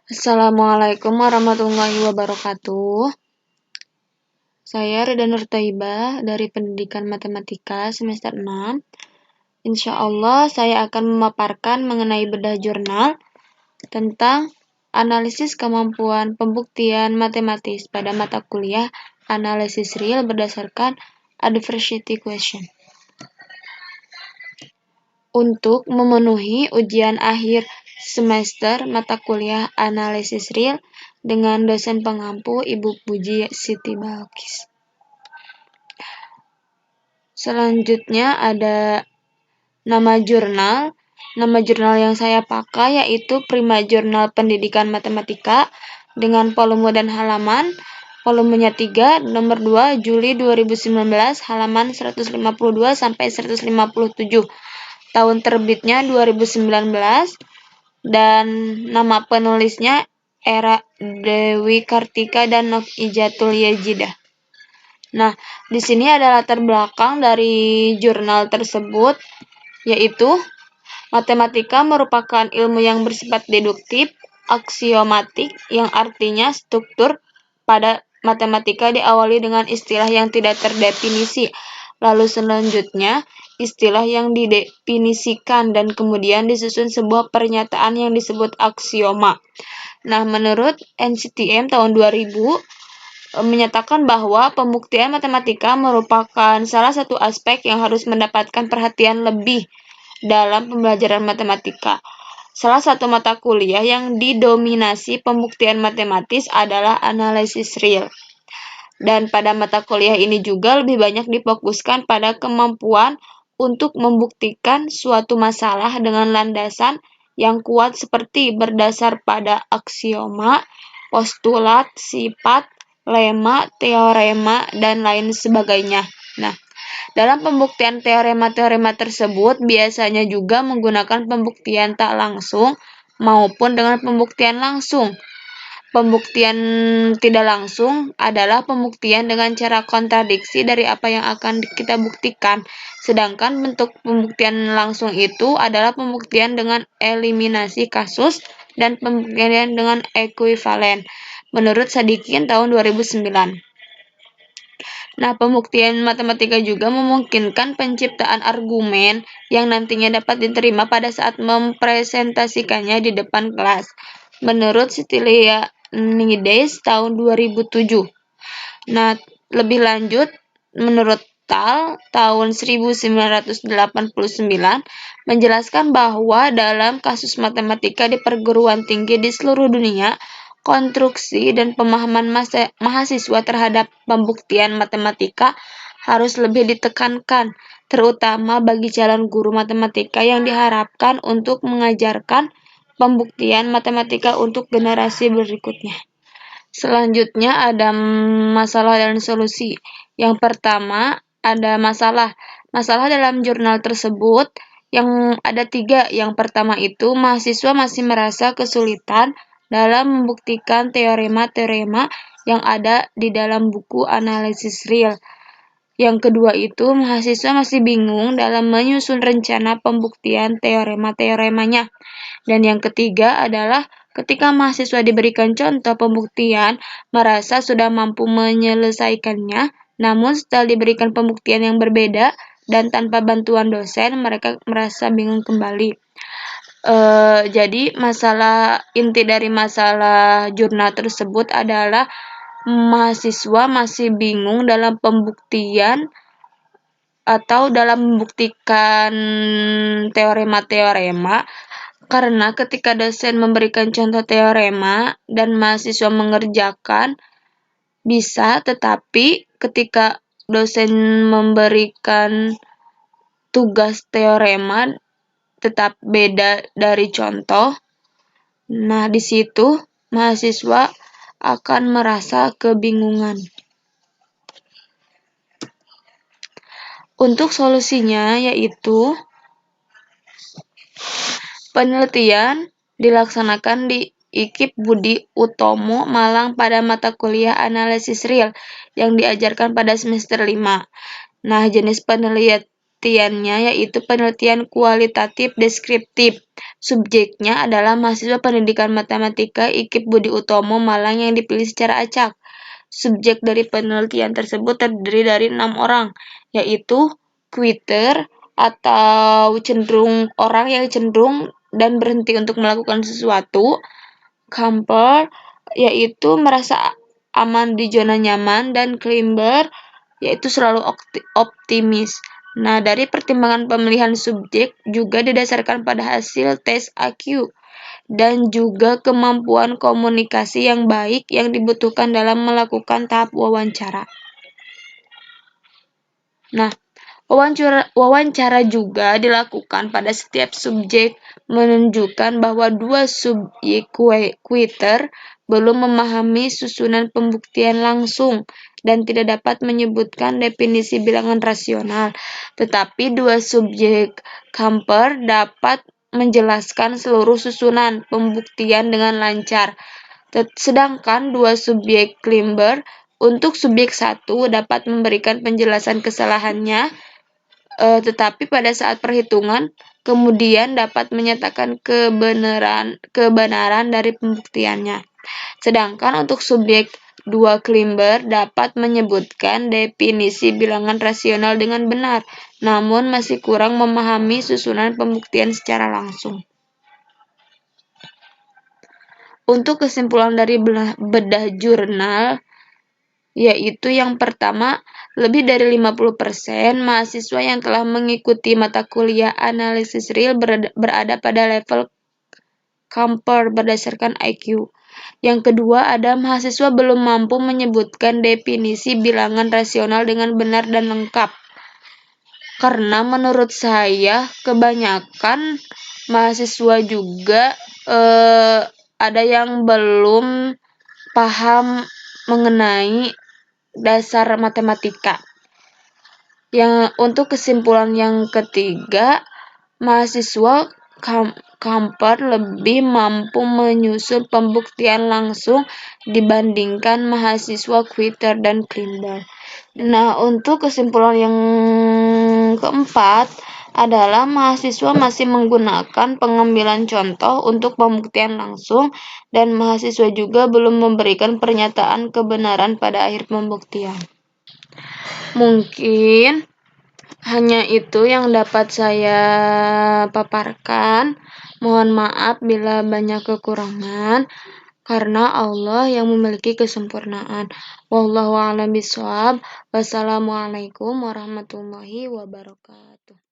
Assalamualaikum warahmatullahi wabarakatuh. Saya Reda Nur Thaibah dari Pendidikan Matematika semester 6. Insya Allah saya akan memaparkan mengenai bedah jurnal tentang analisis kemampuan pembuktian matematis pada mata kuliah analisis real berdasarkan adversity question. Untuk memenuhi ujian akhir semester mata kuliah analisis real dengan dosen pengampu Ibu Puji Siti Balkis. Selanjutnya ada nama jurnal. Nama jurnal yang saya pakai yaitu Prima Jurnal Pendidikan Matematika dengan volume dan halaman. Volumenya 3, nomor 2, Juli 2019, halaman 152 sampai 157. Tahun terbitnya 2019 dan nama penulisnya Era Dewi Kartika dan Novijatul Yajidah. Nah, di sini ada latar belakang dari jurnal tersebut, yaitu matematika merupakan ilmu yang bersifat deduktif, aksiomatik, yang artinya struktur pada matematika diawali dengan istilah yang tidak terdefinisi, lalu selanjutnya istilah yang didefinisikan dan kemudian disusun sebuah pernyataan yang disebut aksioma. Nah, menurut NCTM tahun 2000 menyatakan bahwa pembuktian matematika merupakan salah satu aspek yang harus mendapatkan perhatian lebih dalam pembelajaran matematika. Salah satu mata kuliah yang didominasi pembuktian matematis adalah analisis real. Dan pada mata kuliah ini juga lebih banyak difokuskan pada kemampuan untuk membuktikan suatu masalah dengan landasan yang kuat seperti berdasar pada aksioma, postulat, sifat, lema, teorema, dan lain sebagainya. Nah, dalam pembuktian teorema-teorema tersebut biasanya juga menggunakan pembuktian tak langsung maupun dengan pembuktian langsung. Pembuktian tidak langsung adalah pembuktian dengan cara kontradiksi dari apa yang akan kita buktikan. Sedangkan bentuk pembuktian langsung itu adalah pembuktian dengan eliminasi kasus dan pembuktian dengan ekuivalen. Menurut Sadikin tahun 2009. Nah, pembuktian matematika juga memungkinkan penciptaan argumen yang nantinya dapat diterima pada saat mempresentasikannya di depan kelas. Menurut Stylianides tahun 2007. Nah, lebih lanjut, menurut Tal tahun 1989 menjelaskan bahwa dalam kasus matematika di perguruan tinggi di seluruh dunia, konstruksi dan pemahaman mahasiswa terhadap pembuktian matematika harus lebih ditekankan, terutama bagi calon guru matematika yang diharapkan untuk mengajarkan pembuktian matematika untuk generasi berikutnya. Selanjutnya ada masalah dan solusi. Yang pertama ada masalah. Masalah dalam jurnal tersebut yang ada 3. Yang pertama itu mahasiswa masih merasa kesulitan dalam membuktikan teorema-teorema yang ada di dalam buku analisis real. Yang kedua itu mahasiswa masih bingung dalam menyusun rencana pembuktian teorema-teoremanya. Dan yang ketiga adalah ketika mahasiswa diberikan contoh pembuktian, merasa sudah mampu menyelesaikannya, namun setelah diberikan pembuktian yang berbeda dan tanpa bantuan dosen, mereka merasa bingung kembali. Jadi inti dari masalah jurnal tersebut adalah mahasiswa masih bingung dalam pembuktian atau dalam membuktikan teorema-teorema, karena ketika dosen memberikan contoh teorema dan mahasiswa mengerjakan bisa, tetapi ketika dosen memberikan tugas teorema tetap beda dari contoh. Nah, di situ mahasiswa akan merasa kebingungan. Untuk solusinya yaitu penelitian dilaksanakan di IKIP Budi Utomo Malang pada mata kuliah analisis real yang diajarkan pada semester 5. Nah, jenis penelitiannya yaitu penelitian kualitatif deskriptif. Subjeknya adalah mahasiswa pendidikan matematika IKIP Budi Utomo Malang yang dipilih secara acak. Subjek dari penelitian tersebut terdiri dari 6 orang, yaitu quitter atau orang yang cenderung dan berhenti untuk melakukan sesuatu, camper yaitu merasa aman di zona nyaman, dan climber yaitu selalu optimis. Nah, dari pertimbangan pemilihan subjek juga didasarkan pada hasil tes IQ dan juga kemampuan komunikasi yang baik yang dibutuhkan dalam melakukan tahap wawancara. Nah, wawancara juga dilakukan pada setiap subjek, menunjukkan bahwa dua subjek quitter belum memahami susunan pembuktian langsung dan tidak dapat menyebutkan definisi bilangan rasional, tetapi dua subjek camper dapat menjelaskan seluruh susunan pembuktian dengan lancar. Sedangkan dua subjek climber untuk subjek 1 dapat memberikan penjelasan kesalahannya, tetapi pada saat perhitungan kemudian dapat menyatakan kebenaran dari pembuktiannya. Sedangkan untuk subjek 2 climber dapat menyebutkan definisi bilangan rasional dengan benar, namun masih kurang memahami susunan pembuktian secara langsung. Untuk kesimpulan dari bedah jurnal, yaitu yang pertama, lebih dari 50% mahasiswa yang telah mengikuti mata kuliah analisis real berada pada level camper berdasarkan IQ. Yang kedua, ada mahasiswa belum mampu menyebutkan definisi bilangan rasional dengan benar dan lengkap. Karena menurut saya kebanyakan mahasiswa juga ada yang belum paham mengenai dasar matematika. Untuk kesimpulan yang ketiga, mahasiswa camper lebih mampu menyusun pembuktian langsung dibandingkan mahasiswa quitter dan climber. Nah, untuk kesimpulan yang keempat adalah mahasiswa masih menggunakan pengambilan contoh untuk pembuktian langsung, dan mahasiswa juga belum memberikan pernyataan kebenaran pada akhir pembuktian. Mungkin hanya itu yang dapat saya paparkan. Mohon maaf bila banyak kekurangan, karena Allah yang memiliki kesempurnaan. Wallahu a'lam bishawab. Wassalamualaikum warahmatullahi wabarakatuh.